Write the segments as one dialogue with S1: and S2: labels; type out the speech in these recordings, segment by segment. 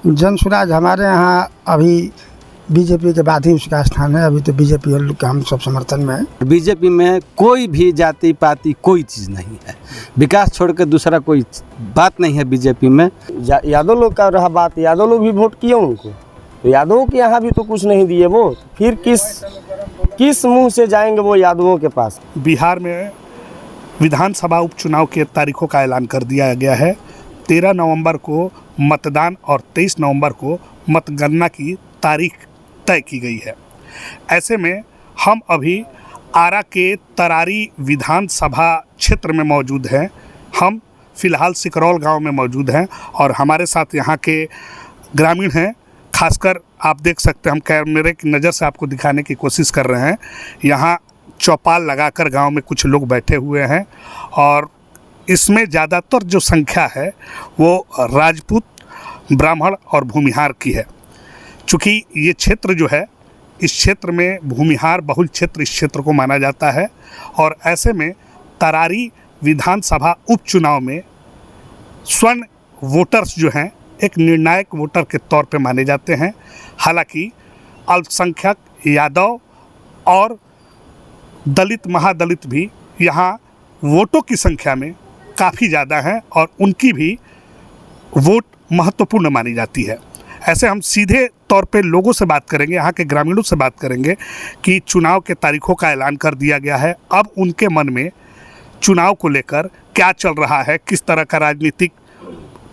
S1: जन स्वराज हमारे यहाँ अभी बीजेपी के बाद ही उसका स्थान है। अभी तो बीजेपी का हम सब समर्थन में है।
S2: बीजेपी में कोई भी जाति पाति कोई चीज़ नहीं है, विकास छोड़ के दूसरा कोई बात नहीं है बीजेपी में।
S3: यादव लोग का रहा बात, यादव लोग भी वोट किए उनको, तो यादवों के यहाँ भी तो कुछ नहीं दिए वो, फिर किस मुंह से जाएंगे वो यादवों के पास।
S4: बिहार में विधानसभा उपचुनाव के तारीखों का ऐलान कर दिया गया है। 13 नवंबर को मतदान और 23 नवंबर को मतगणना की तारीख तय की गई है। ऐसे में हम अभी आरा के तरारी विधानसभा क्षेत्र में मौजूद हैं। हम फिलहाल सिकरौल गांव में मौजूद हैं और हमारे साथ यहाँ के ग्रामीण हैं। खासकर आप देख सकते हैं, हम कैमरे की नज़र से आपको दिखाने की कोशिश कर रहे हैं। यहाँ चौपाल लगाकर गांव में कुछ लोग बैठे हुए हैं और इसमें ज़्यादातर जो संख्या है वो राजपूत, ब्राह्मण और भूमिहार की है। चूँकि ये क्षेत्र जो है, इस क्षेत्र में भूमिहार बहुल क्षेत्र इस क्षेत्र को माना जाता है और ऐसे में तरारी विधानसभा उपचुनाव में स्वर्ण वोटर्स जो हैं एक निर्णायक वोटर के तौर पे माने जाते हैं। हालांकि अल्पसंख्यक यादव और दलित महादलित भी यहाँ वोटों की संख्या में काफ़ी ज़्यादा हैं और उनकी भी वोट महत्वपूर्ण मानी जाती है। ऐसे हम सीधे तौर पे लोगों से बात करेंगे, यहाँ के ग्रामीणों से बात करेंगे कि चुनाव के तारीखों का ऐलान कर दिया गया है। अब उनके मन में चुनाव को लेकर क्या चल रहा है, किस तरह का राजनीतिक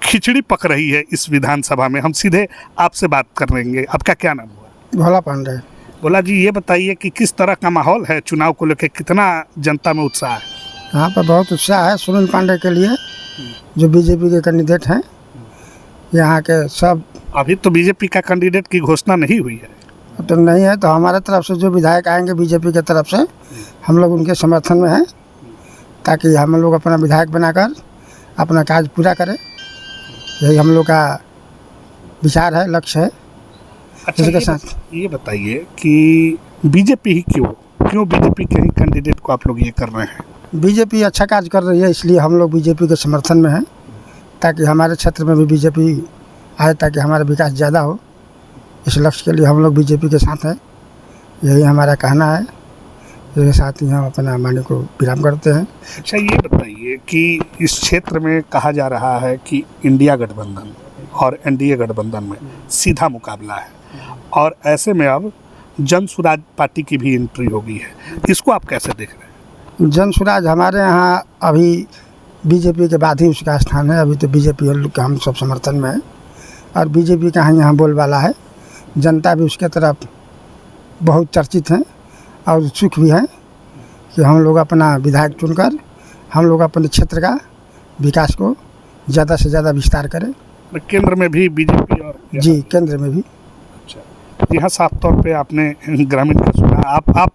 S4: खिचड़ी पक रही है इस विधानसभा में, हम सीधे आपसे बात करेंगे। आपका क्या नाम हुआ?
S1: भोला पांडे।
S4: भोला जी, ये बताइए कि किस तरह का माहौल है चुनाव को लेकर, कितना जनता में उत्साह है?
S1: यहाँ पर बहुत उत्साह है सुनील पांडे के लिए, जो बीजेपी के कैंडिडेट हैं। यहाँ के सब
S4: अभी तो बीजेपी का कैंडिडेट की घोषणा नहीं हुई है।
S1: तो नहीं है, तो हमारे तरफ से जो विधायक आएंगे बीजेपी के तरफ से, हम लोग उनके समर्थन में हैं, ताकि हम लोग अपना विधायक बनाकर अपना कार्य पूरा करें। यही हम लोग का विचार है, लक्ष्य है।
S4: अच्छा,
S1: इसके साथ
S4: ये बताइए कि बीजेपी ही क्यों बीजेपी के ही कैंडिडेट को आप लोग ये कर रहे हैं?
S1: बीजेपी अच्छा कार्य कर रही है, इसलिए हम लोग बीजेपी के समर्थन में हैं, ताकि हमारे क्षेत्र में भी बीजेपी आए, ताकि हमारा विकास ज़्यादा हो। इस लक्ष्य के लिए हम लोग बीजेपी के साथ हैं, यही हमारा कहना है। इसके साथ ही हम अपना वाणी को विराम करते हैं।
S4: अच्छा, ये बताइए कि इस क्षेत्र में कहा जा रहा है कि इंडिया गठबंधन और एनडीए गठबंधन में सीधा मुकाबला है और ऐसे में अब जन स्वराज पार्टी की भी एंट्री हो गई है, इसको आप कैसे देख रहे हैं?
S1: जन स्वराज हमारे यहाँ अभी बीजेपी के बाद ही उसका स्थान है। अभी तो बीजेपी का हम सब समर्थन में है और बीजेपी का यहाँ बोलबाला है। जनता भी उसके तरफ बहुत चर्चित हैं और उत्सुक भी है कि हम लोग अपना विधायक चुनकर हम लोग अपने क्षेत्र का विकास को ज़्यादा से ज़्यादा विस्तार करें।
S4: केंद्र में भी बीजेपी और
S1: जी, केंद्र में भी।
S4: अच्छा, यहाँ साफ तौर पे आपने ग्रामीण का सुना, आप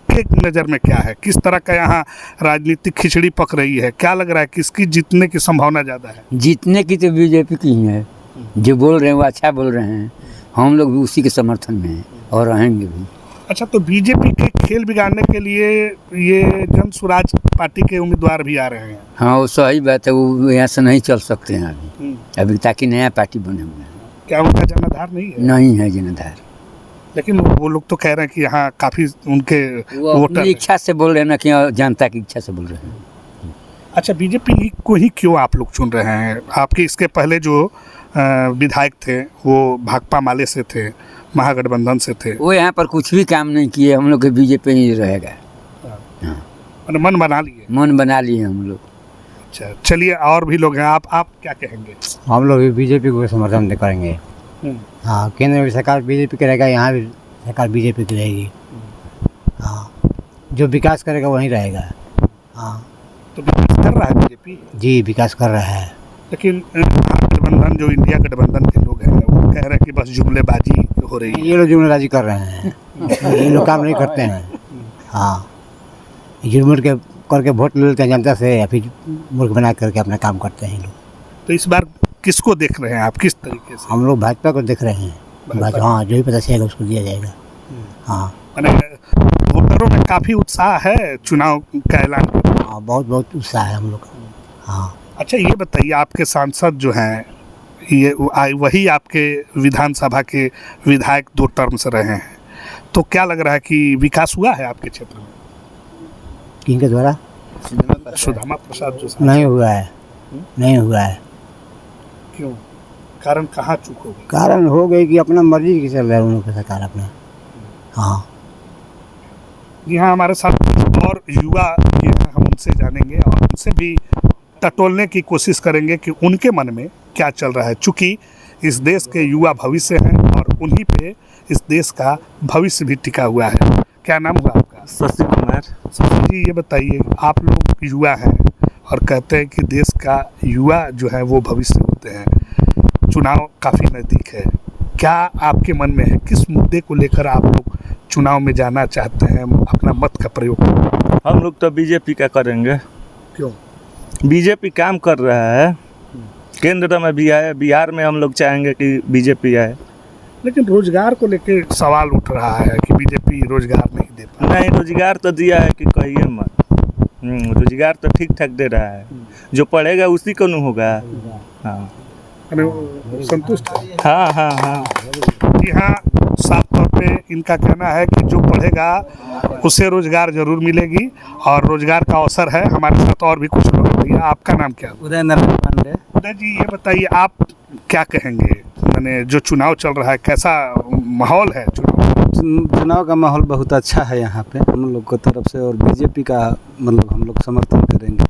S4: के नज़र में क्या है, किस तरह का यहाँ राजनीतिक खिचड़ी पक रही है? क्या लग रहा है किसकी जीतने की संभावना ज़्यादा है?
S5: जीतने की तो बीजेपी की ही है। जो बोल रहे हैं वो अच्छा बोल रहे हैं, हम लोग भी उसी के समर्थन में हैं और रहेंगे भी।
S4: अच्छा, तो बीजेपी के खेल बिगाड़ने के लिए ये जन स्वराज पार्टी के उम्मीदवार भी आ रहे हैं।
S5: हाँ, वो सही बात है, वो यहाँ से नहीं चल सकते हैं अभी ताकि नया पार्टी बने हुए हैं।
S4: क्या उनका जनाधार नहीं है?
S5: नहीं है जनाधार,
S4: लेकिन वो लोग तो कह रहे हैं कि यहाँ काफ़ी उनके वोटर
S5: इच्छा से बोल रहे हैं ना, कि जनता की इच्छा से बोल रहे हैं।
S4: अच्छा, बीजेपी को ही क्यों आप लोग चुन रहे हैं? आपके इसके पहले जो विधायक थे वो भाकपा माले से थे, महागठबंधन से थे,
S5: वो यहाँ पर कुछ भी काम नहीं किए। हम लोग के बीजेपी ही रहेगा। हाँ,
S4: मन बना लिए?
S5: मन बना लिए हम लोग।
S4: अच्छा, चलिए, और भी लोग हैं, आप क्या कहेंगे?
S6: हम लोग भी बीजेपी को समर्थन करेंगे। हाँ, केंद्र में सरकार बीजेपी की रहेगा, यहाँ भी सरकार बीजेपी की रहेगी। हाँ, जो विकास करेगा वहीं रहेगा। हाँ,
S4: तो विकास कर रहा है बीजेपी?
S6: जी, विकास कर रहा है।
S4: लेकिन गठबंधन, जो इंडिया गठबंधन के लोग हैं, वो कह रहे हैं कि बस जुमलेबाजी हो रही है।
S6: ये लोग जुमलेबाजी कर रहे हैं, ये लोग काम नहीं करते हैं। हाँ, जुर्म करके वोट ले लेते हैं जनता से, या फिर मूर्ख बना करके अपना काम करते हैं लोग।
S4: तो इस बार किसको देख रहे हैं आप, किस तरीके से?
S6: हम लोग भाजपा को देख रहे हैं। हाँ, जो भी पता चलेगा उसको दिया जाएगा। हाँ,
S4: वोटरों में काफ़ी उत्साह है चुनाव का ऐलान।
S6: हाँ, बहुत उत्साह है हम लोग का। हाँ।
S4: अच्छा, ये बताइए, आपके सांसद जो हैं ये वही आपके विधानसभा के विधायक 2 टर्म से रहे हैं, तो क्या लग रहा है कि विकास हुआ है आपके क्षेत्र में?
S6: किनके द्वारा?
S4: सुदामा प्रसाद जो
S6: नहीं हुआ है, नहीं हुआ है।
S4: क्यों? कारण कहाँ चूक हो गई?
S6: कारण हो गई कि अपना मर्जी की चल रहा है उनका सरकार अपना। हाँ,
S4: यहाँ हमारे साथ कुछ और युवा ये हैं, हम उनसे जानेंगे और उनसे भी टटोलने की कोशिश करेंगे कि उनके मन में क्या चल रहा है, चूँकि इस देश के युवा भविष्य हैं और उन्हीं पे इस देश का भविष्य भी टिका हुआ है। क्या नाम हुआ आपका?
S2: शशि कुमार।
S4: शशि जी, ये बताइए, आप लोग युवा हैं और कहते हैं कि देश का युवा जो है वो भविष्य होते हैं, चुनाव काफ़ी नज़दीक है, क्या आपके मन में है, किस मुद्दे को लेकर आप लोग चुनाव में जाना चाहते हैं, अपना मत का प्रयोग?
S7: हम लोग तो बीजेपी का करेंगे।
S4: क्यों?
S7: बीजेपी काम कर रहा है, केंद्र में भी आए, बिहार में हम लोग चाहेंगे कि बीजेपी आए।
S4: लेकिन रोजगार को लेकर सवाल उठ रहा है कि बीजेपी रोजगार नहीं दे पा
S7: नहीं, रोजगार तो दिया है कि कहिए मत। रोजगार तो ठीक ठाक दे रहा है, जो पढ़ेगा उसी को नहीं होगा। हाँ
S4: रही, संतुष्ट है?
S7: हाँ हाँ हाँ।
S4: जी हाँ, साफ तौर पे इनका कहना है कि जो पढ़ेगा उसे रोजगार जरूर मिलेगी और रोजगार का अवसर है। हमारे साथ और भी कुछ लोग हैं। भैया, आपका नाम क्या है?
S2: उदय नारायण पांडे।
S4: उदय जी, ये बताइए, आप क्या कहेंगे, मैंने जो चुनाव चल रहा है कैसा माहौल है?
S2: चुनाव का माहौल बहुत अच्छा है यहाँ पे हम लोग की तरफ से, और बीजेपी का मतलब हम लोग समर्थन करेंगे।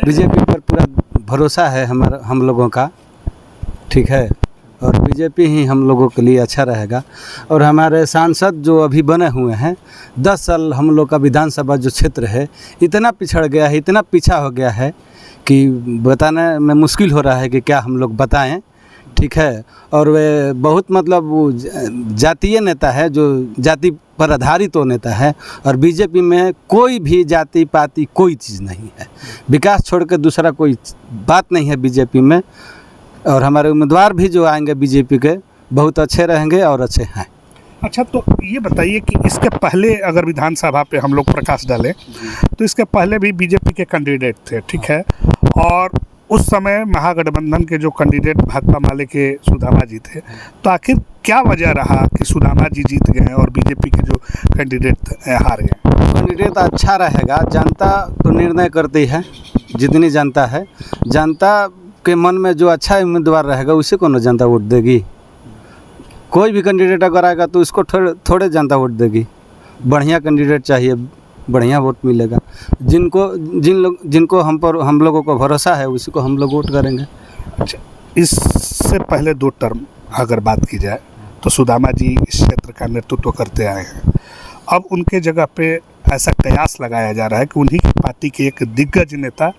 S2: बीजेपी पर पूरा भरोसा है हम लोगों का, ठीक है, और बीजेपी ही हम लोगों के लिए अच्छा रहेगा। और हमारे सांसद जो अभी बने हुए हैं, 10 साल हम लोग का विधानसभा जो क्षेत्र है इतना पिछड़ गया है, इतना पीछा हो गया है कि बताने में मुश्किल हो रहा है कि क्या हम लोग बताएं, ठीक है। और वे बहुत मतलब वो जातीय नेता है, जो जाति पर आधारित वो नेता है, और बीजेपी में कोई भी जाति पाति कोई चीज़ नहीं है, विकास छोड़ के दूसरा कोई बात नहीं है बीजेपी में। और हमारे उम्मीदवार भी जो आएंगे बीजेपी के बहुत अच्छे रहेंगे और अच्छे हैं।
S4: अच्छा, तो ये बताइए कि इसके पहले अगर विधानसभा पे हम लोग प्रकाश डालें तो इसके पहले भी बीजेपी के कैंडिडेट थे, ठीक है, और उस समय महागठबंधन के जो कैंडिडेट भाकपा माले के सुदामा जी थे, तो आखिर क्या वजह रहा कि सुदामा जी जीत गए हैं और बीजेपी के जो कैंडिडेट हार गए?
S2: कैंडिडेट अच्छा रहेगा, जनता तो निर्णय करती है, जितनी जनता है, जनता के मन में जो अच्छा उम्मीदवार रहेगा उसी को न जनता वोट देगी। कोई भी कैंडिडेट अगर आएगा तो उसको थोड़े जनता वोट देगी। बढ़िया कैंडिडेट चाहिए, बढ़िया वोट मिलेगा। जिनको हम लोगों को भरोसा है उसी को हम लोग वोट करेंगे।
S4: अच्छा, इससे पहले 2 टर्म अगर बात की जाए तो सुदामा जी इस क्षेत्र का नेतृत्व करते आए हैं। अब उनके जगह पे ऐसा कयास लगाया जा रहा है कि उन्हीं की पार्टी के एक दिग्गज नेता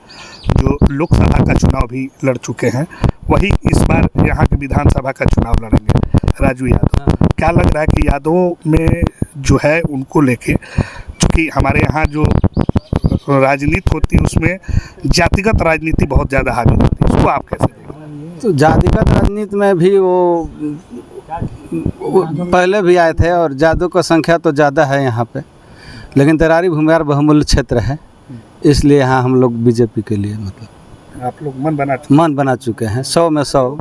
S4: जो लोकसभा का चुनाव भी लड़ चुके हैं, वही इस बार यहाँ के विधानसभा का चुनाव लड़ेंगे, राजू यादव। क्या लग रहा है कि यादवों में जो है उनको लेके, क्योंकि हमारे यहाँ जो राजनीति होती है उसमें जातिगत राजनीति बहुत ज़्यादा हावी होती है, उसको आप कैसे देखें?
S2: तो जातिगत राजनीति में भी वो पहले भी आए थे, और जादू का संख्या तो ज़्यादा है यहाँ पे, लेकिन तरारी भूमिहार बहुमूल्य क्षेत्र है, इसलिए यहाँ हम लोग बीजेपी के लिए मतलब
S4: आप लोग मन बना
S2: चुके हैं। 100 में 100।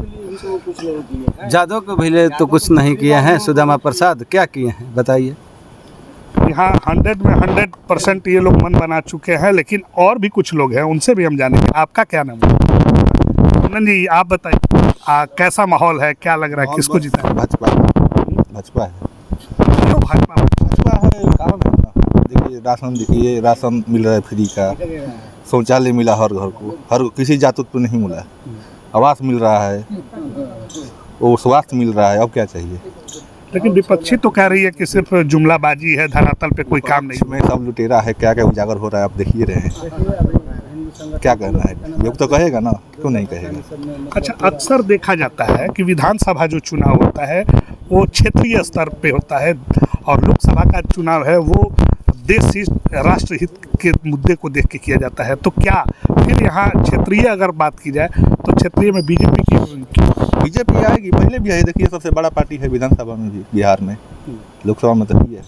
S2: जादव को भी तो कुछ नहीं किए हैं, सुदामा प्रसाद क्या किए हैं बताइए?
S4: यहाँ 100 में 100% ये लोग मन बना चुके हैं, लेकिन और भी कुछ लोग हैं, उनसे भी हम जानेंगे। आपका क्या नाम है? नंदन जी, आप बताइए, कैसा माहौल है, क्या लग रहा है, किसको जीता है?
S8: भाजपा है।
S4: क्यों भाजपा?
S8: भाजपा है, कारण है ना, देखिए राशन मिल रहा है फ्री का, शौचालय मिला हर घर को, हर किसी जात को नहीं मिला, आवास मिल रहा है, वो स्वास्थ्य मिल रहा है, अब क्या चाहिए?
S4: लेकिन विपक्षी तो कह रही है कि सिर्फ जुमलाबाजी है, धरातल पे कोई काम नहीं।
S8: इसमें सब लुटेरा है, क्या क्या उजागर हो रहा है आप देखिए रहे हैं। क्या कहना है, योग तो कहेगा ना, क्यों नहीं कहेगा?
S4: अच्छा, अक्सर देखा जाता है कि विधानसभा जो चुनाव होता है वो क्षेत्रीय स्तर पे होता है, और लोकसभा का चुनाव है वो देश हित राष्ट्र हित के मुद्दे को देख के किया जाता है। तो क्या फिर यहाँ क्षेत्रीय अगर बात की जाए तो क्षेत्रीय में
S8: बीजेपी आएगी? पहले भी है, देखिए सबसे बड़ा पार्टी है विधानसभा में भी, बिहार में, लोकसभा में तो ही है,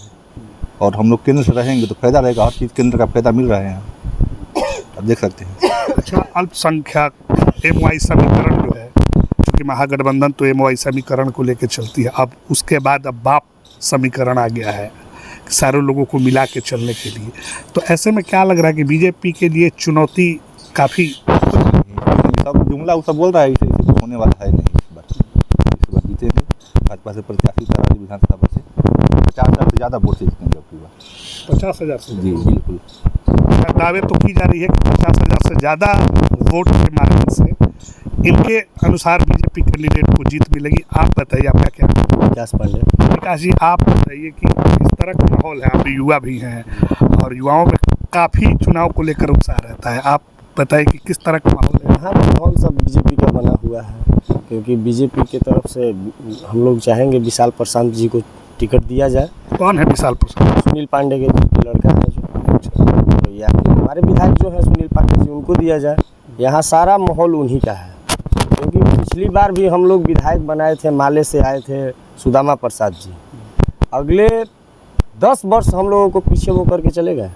S8: और हम लोग केंद्र से रहेंगे तो फायदा रहेगा, हर चीज़ केंद्र का फायदा मिल रहा है यहाँ, आप देख सकते हैं।
S4: अच्छा, अल्पसंख्यक MY समीकरण जो है क्योंकि महागठबंधन तो एमवाई समीकरण को लेकर चलती है, अब उसके बाद अब बाप समीकरण आ गया है सारे लोगों को मिला के चलने के लिए। तो ऐसे में क्या लग रहा है कि बीजेपी के लिए चुनौती काफ़ी
S8: सब जुमला वो सब बोल रहा है, इसे तो होने वाला है नहीं इस बार जीतेंगे। भाजपा से प्रत्याशी करारी विधानसभा से 50,000 से ज़्यादा वोट से जीतेंगे अब की बार।
S4: 50,000 से
S8: जी बिल्कुल।
S4: दावे तो की जा रही है कि 50,000 से ज़्यादा वोट के मार्जिन से इनके अनुसार बीजेपी कैंडिडेट को जीत मिलेगी। आप बताइए आपका क्या?
S3: विकास पांडे।
S4: विकास जी, आप बताइए कि किस तरह का माहौल है? आप युवा भी हैं और युवाओं में काफ़ी चुनाव को लेकर उत्साह रहता है, आप बताइए कि किस तरह का माहौल है?
S3: यहाँ माहौल सब बीजेपी का बना हुआ है, क्योंकि बीजेपी की तरफ से हम लोग चाहेंगे विशाल प्रशांत जी को टिकट दिया जाए।
S4: कौन है विशाल प्रशांत?
S3: सुनील पांडे के लड़का है जो, तो या हमारे विधायक जो है सुनील पांडे जी, उनको दिया जाए। यहाँ सारा माहौल उन्हीं का है, क्योंकि पिछली बार भी हम लोग विधायक बनाए थे, माले से आए थे सुदामा प्रसाद जी। अगले 10 वर्ष हम लोगों को पीछे वो करके चले गए।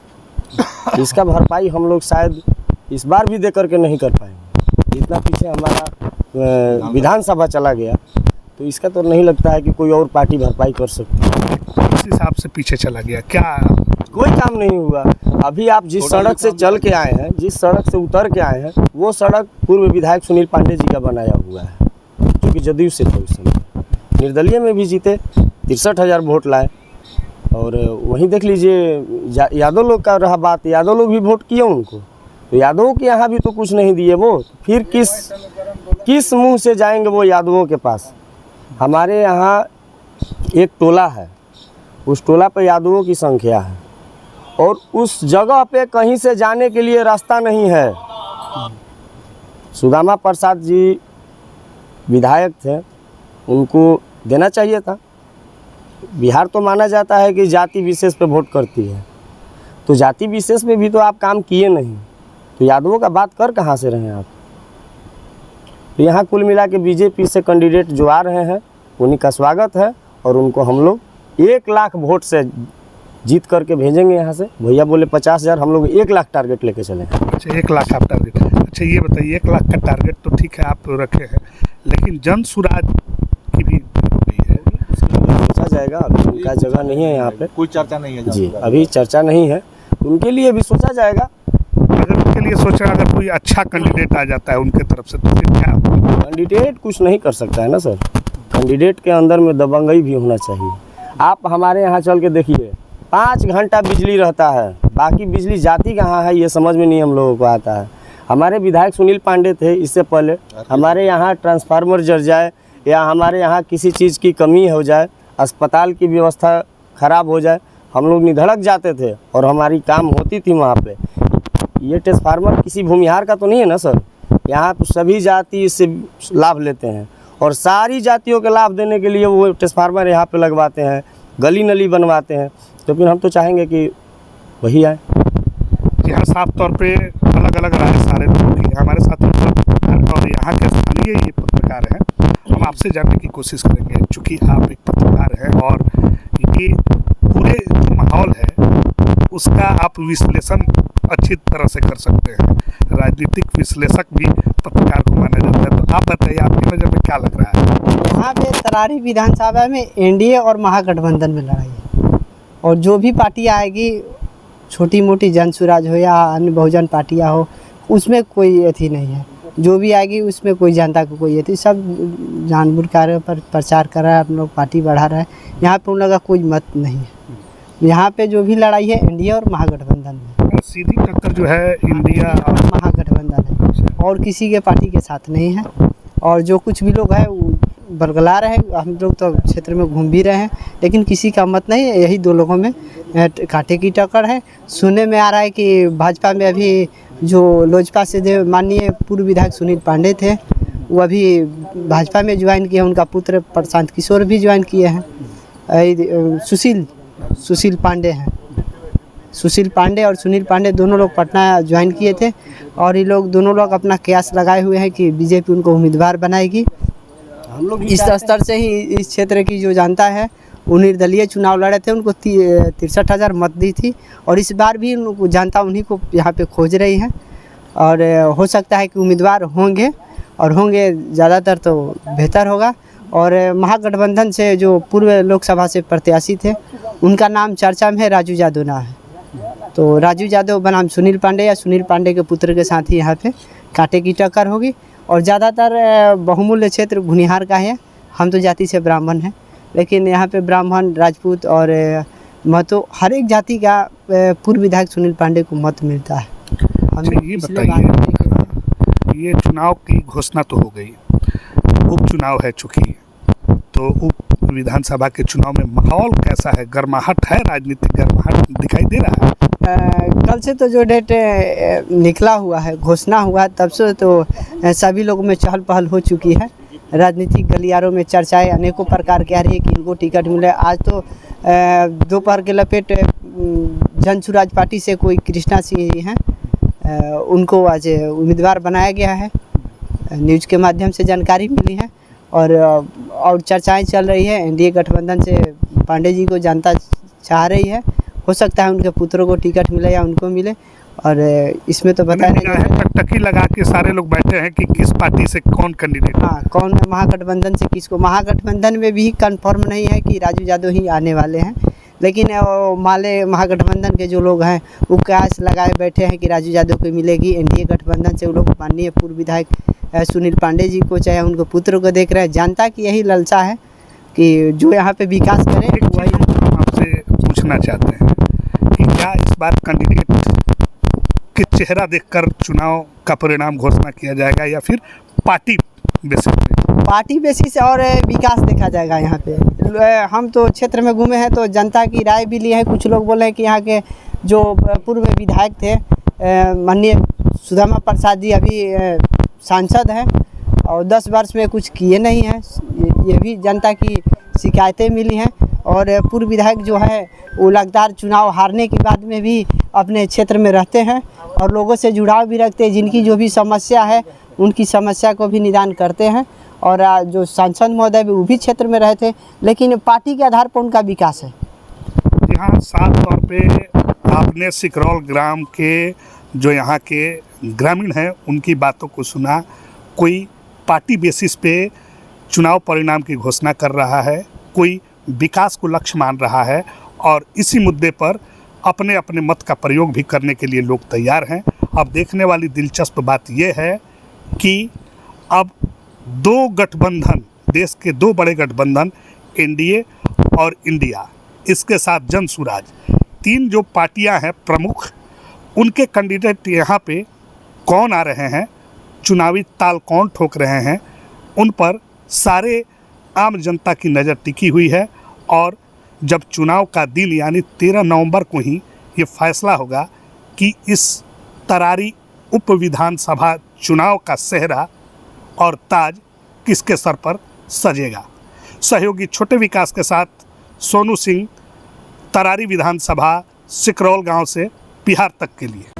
S3: इसका भरपाई हम लोग शायद इस बार भी दे करके नहीं कर पाएंगे। इतना पीछे हमारा विधानसभा चला गया, तो इसका तो नहीं लगता है कि कोई और पार्टी भरपाई कर सकती है।
S4: किस हिसाब से पीछे चला गया? क्या
S3: कोई काम नहीं हुआ। अभी आप जिस सड़क से चल के आए हैं, जिस सड़क से उतर के आए हैं, वो सड़क पूर्व विधायक सुनील पांडे जी का बनाया हुआ है, जो कि जदयू से थे उस समय। निर्दलीय में भी जीते, 63,000 वोट लाए। और वहीं देख लीजिए यादव लोग का रहा बात, यादव लोग भी वोट किए उनको, तो यादवों के यहाँ भी तो कुछ नहीं दिए वो, फिर किस मुंह से जाएंगे वो यादवों के पास? हमारे यहाँ एक टोला है, उस टोला पे यादवों की संख्या है, और उस जगह पे कहीं से जाने के लिए रास्ता नहीं है। सुदामा प्रसाद जी विधायक थे, उनको देना चाहिए था। बिहार तो माना जाता है कि जाति विशेष पे वोट करती है, तो जाति विशेष पे भी तो आप काम किए नहीं, तो यादवों का बात कर कहाँ से रहे आप? तो यहाँ कुल मिला के बीजेपी से कैंडिडेट जो आ रहे हैं उन्हीं का स्वागत है, और उनको हम लोग 1 लाख वोट से जीत करके भेजेंगे यहाँ से। भैया बोले 50,000, हम लोग 1 लाख टारगेट लेके चले।
S4: अच्छा, 1 लाख आप टारगेट? अच्छा ये बताइए, 1 लाख का टारगेट तो ठीक है आप रखे हैं, लेकिन जन सुराज की भी हो गई है,
S3: सोचा जाएगा। अभी उनका जगह नहीं है यहाँ पे,
S8: कोई चर्चा नहीं है
S3: जी, अभी चर्चा नहीं है, उनके लिए भी सोचा जाएगा।
S4: अगर उनके लिए सोचा, अगर कोई अच्छा कैंडिडेट आ जाता है उनके तरफ से तो फिर क्या होगा?
S3: कैंडिडेट कुछ नहीं कर सकता है ना सर, कैंडिडेट के अंदर में दबंगई भी होना चाहिए। आप हमारे यहाँ चल के देखिए, 5 घंटा बिजली रहता है, बाकी बिजली जाती कहाँ है ये समझ में नहीं हम लोगों को आता है। हमारे विधायक सुनील पांडे थे, इससे पहले हमारे यहाँ ट्रांसफार्मर जल जाए या हमारे यहाँ किसी चीज़ की कमी हो जाए, अस्पताल की व्यवस्था ख़राब हो जाए, हम लोग निधड़क जाते थे और हमारी काम होती थी वहाँ पे। ये ट्रांसफार्मर किसी भूमिहार का तो नहीं है ना सर, यहाँ तो सभी जाति इससे लाभ लेते हैं, और सारी जातियों के लाभ देने के लिए वो ट्रांसफार्मर यहाँ पे लगवाते हैं, गली नली बनवाते हैं। तो फिर हम तो चाहेंगे कि वही आए।
S4: जी हाँ, साफ तौर पे अलग अलग राय सारे लोगों की। हमारे साथ और यहाँ के स्थानीय ये पत्रकार हैं, हम आपसे जानने की कोशिश करेंगे, चूँकि आप एक पत्रकार हैं और ये पूरे जो माहौल है उसका आप विश्लेषण अच्छी तरह से कर सकते हैं। राजनीतिक विश्लेषक भी पत्रकार को माना जाता है, तो आप बताइए आपकी नज़र में क्या लग रहा है?
S9: यहाँ पे तरारी विधानसभा में एनडीए और महागठबंधन में लड़ाई है, और जो भी पार्टी आएगी, छोटी मोटी जन सुराज हो या अन्य बहुजन पार्टियाँ हो, उसमें कोई अथी नहीं है। जो भी आएगी उसमें कोई जनता को कोई अथी, सब जानबूझ कार्य पर प्रचार कर रहा है, हम लोग पार्टी बढ़ा रहा है। यहाँ पे उन लोगों का कोई मत नहीं है। यहाँ पे जो भी लड़ाई है एनडीए और महागठबंधन में,
S4: सीधी टक्कर जो है इंडिया और
S9: महागठबंधन है, और किसी के पार्टी के साथ नहीं है। और जो कुछ भी लोग हैं वो बरगला रहे हैं, हम लोग तो क्षेत्र में घूम भी रहे हैं, लेकिन किसी का मत नहीं है। यही 2 लोगों में कांटे की टक्कर है। सुनने में आ रहा है कि भाजपा में अभी जो लोजपा से माननीय पूर्व विधायक सुनील पांडे थे, वो अभी भाजपा में ज्वाइन किए हैं, उनका पुत्र प्रशांत किशोर भी ज्वाइन किए हैं। सुशील पांडे हैं, सुशील पांडे और सुनील पांडे दोनों लोग पटना ज्वाइन किए थे, और ये लोग दोनों लोग अपना कयास लगाए हुए हैं कि बीजेपी उनको उम्मीदवार बनाएगी। हम लोग इस स्तर से ही इस क्षेत्र की जो जनता है, वो निर्दलीय चुनाव लड़े थे, उनको 63,000 मत दी थी, और इस बार भी उनको जनता उन्हीं को यहाँ पे खोज रही है, और हो सकता है कि उम्मीदवार होंगे और होंगे ज़्यादातर तो बेहतर होगा। और महागठबंधन से जो पूर्व लोकसभा से प्रत्याशी थे उनका नाम चर्चा में है, राजू यादव नाम है। तो राजू यादव बनाम सुनील पांडे या सुनील पांडे के पुत्र के साथ ही यहाँ पे कांटे की टक्कर होगी। और ज़्यादातर बहुमूल्य क्षेत्र भुनिहार का है। हम तो जाति से ब्राह्मण हैं, लेकिन यहाँ पे ब्राह्मण, राजपूत और महतो हर एक जाति का पूर्व विधायक सुनील पांडे को मत मिलता है।
S4: अच्छा, ये बताइए, ये चुनाव की घोषणा तो हो गई, उपचुनाव है चूँकि, तो उप विधानसभा के चुनाव में माहौल कैसा है? गर्माहट है, राजनीतिक गर्माहट दिखाई दे रहा है?
S9: कल से तो जो डेट निकला हुआ है, घोषणा हुआ है, तब से तो सभी लोगों में चहल पहल हो चुकी है। राजनीतिक गलियारों में चर्चाएं अनेकों प्रकार की आ रही है कि इनको टिकट मिले। आज तो दोपहर के लपेट जन सुराज पार्टी से कोई कृष्णा सिंह जी हैं, उनको आज उम्मीदवार बनाया गया है। न्यूज़ के माध्यम से जानकारी मिली है और चर्चाएं चल रही है। एनडीए गठबंधन से पांडे जी को जनता चाह रही है। हो सकता है उनके पुत्रों को टिकट मिले या उनको मिले। और इसमें तो बताया नहीं,
S4: टकटकी लगा के सारे लोग बैठे हैं कि किस पार्टी से कौन कैंडिडेट,
S9: हाँ, कौन महागठबंधन से किसको। महागठबंधन में भी कंफर्म नहीं है कि राजू यादव ही आने वाले हैं, लेकिन माले महागठबंधन के जो लोग हैं वो कयास लगाए बैठे हैं कि राजू यादव को मिलेगी। एनडीए गठबंधन से वो लोग माननीय पूर्व विधायक सुनील पांडे जी को, चाहे उनको पुत्र को देख रहे हैं। जनता की यही लालसा है कि जो यहाँ पे विकास करें।
S4: वही हम आपसे पूछना चाहते हैं कि क्या इस बार कैंडिडेट के चेहरा देखकर चुनाव का परिणाम घोषणा किया जाएगा या फिर पार्टी बेसिस पे?
S9: पार्टी बेसिस और विकास देखा जाएगा। यहाँ पे हम तो क्षेत्र में घूमे हैं तो जनता की राय भी ली है। कुछ लोग बोले हैं कि यहाँ के जो पूर्व विधायक थे माननीय सुदामा प्रसाद जी अभी सांसद हैं और 10 वर्ष में कुछ किए नहीं हैं, ये भी जनता की शिकायतें मिली हैं। और पूर्व विधायक जो है वो लगातार चुनाव हारने के बाद में भी अपने क्षेत्र में रहते हैं और लोगों से जुड़ाव भी रखते हैं। जिनकी जो भी समस्या है उनकी समस्या को भी निदान करते हैं। और जो सांसद महोदय भी वो भी क्षेत्र में रहे थे, लेकिन पार्टी के आधार पर उनका विकास है।
S4: यहाँ साफ तौर पे आपने सिकरौल ग्राम के जो यहाँ के ग्रामीण हैं उनकी बातों को सुना। कोई पार्टी बेसिस पे चुनाव परिणाम की घोषणा कर रहा है, कोई विकास को लक्ष्य मान रहा है और इसी मुद्दे पर अपने अपने मत का प्रयोग भी करने के लिए लोग तैयार हैं। अब देखने वाली दिलचस्प बात यह है कि अब दो गठबंधन, देश के दो बड़े गठबंधन एनडीए और इंडिया, इसके साथ जन सुराज, 3 जो पार्टियां हैं प्रमुख, उनके कैंडिडेट यहाँ पे कौन आ रहे हैं, चुनावी ताल कौन ठोक रहे हैं, उन पर सारे आम जनता की नज़र टिकी हुई है। और जब चुनाव का दिन यानी 13 नवंबर को ही ये फैसला होगा कि इस तरारी उप विधानसभा चुनाव का सेहरा और ताज किसके सर पर सजेगा। सहयोगी छोटे विकास के साथ सोनू सिंह, तरारी विधानसभा, सिकरौल गांव से बिहार तक के लिए।